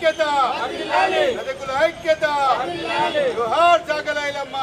ఐక్యత రజకుల ఐక్యత జోహార్ చాకలి ఐలమ్మ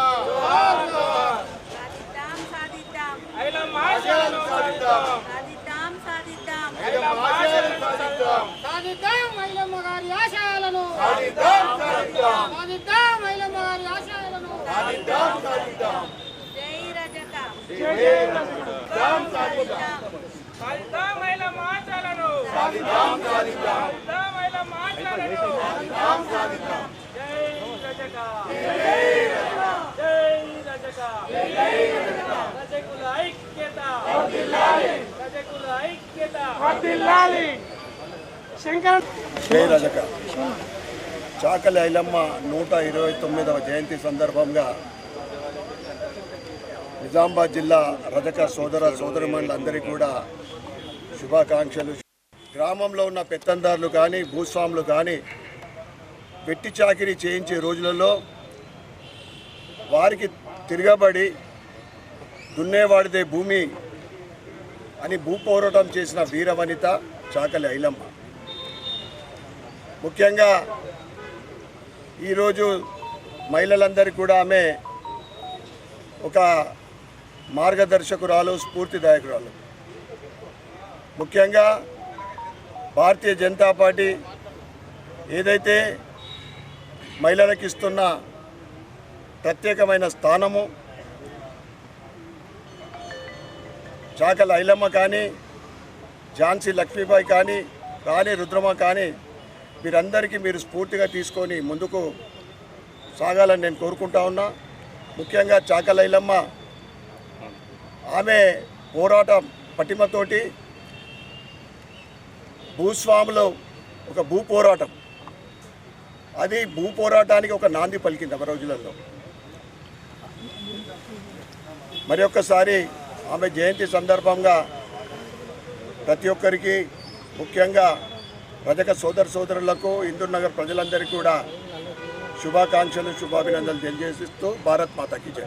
జై రజక చాకలి ఐలమ్మ 129వ జయంతి సందర్భంగా నిజామాబాద్ జిల్లా రజక సోదర సోదరిమణులందరికీ కూడా శుభాకాంక్షలు. గ్రామంలో ఉన్న పెత్తందారులు కానీ భూస్వాములు కానీ వెట్టి చాకిరీ చేయించే రోజులలో వారికి తిరగబడి దున్నేవాడిదే భూమి అని భూపోరాటం చేసిన వీరవనిత చాకలి ఐలమ్మ. ముఖ్యంగా ఈరోజు మహిళలందరికీ కూడా ఆమె ఒక మార్గదర్శకురాలు, స్ఫూర్తిదాయకురాలు. ముఖ్యంగా భారతీయ జనతా పార్టీ ఏదైతే మహిళలకు ఇస్తున్న ప్రత్యేకమైన స్థానము, చాకలి ఐలమ్మ కానీ, ఝాన్సీ లక్ష్మీబాయి కానీ, రాణి రుద్రమ కానీ మీరందరికీ మీరు స్ఫూర్తిగా తీసుకొని ముందుకు సాగాలని నేను కోరుకుంటా ఉన్నా. ముఖ్యంగా చాకలి ఐలమ్మ ఆమె పోరాటం పటిమతోటి భూస్వాములు ఒక భూ పోరాటం, అది భూ పోరాటానికి ఒక నాంది పలికింది ఆ రోజులలో. మరి ఒక్కసారి ఆమె జయంతి సందర్భంగా ప్రతి ఒక్కరికి, ముఖ్యంగా రజక సోదర సోదరులకు, ఇందూర్ నగర్ ప్రజలందరికీ కూడా శుభాకాంక్షలు, శుభాభినందనలు తెలియజేస్తూ భారత్ మాతాకి జై.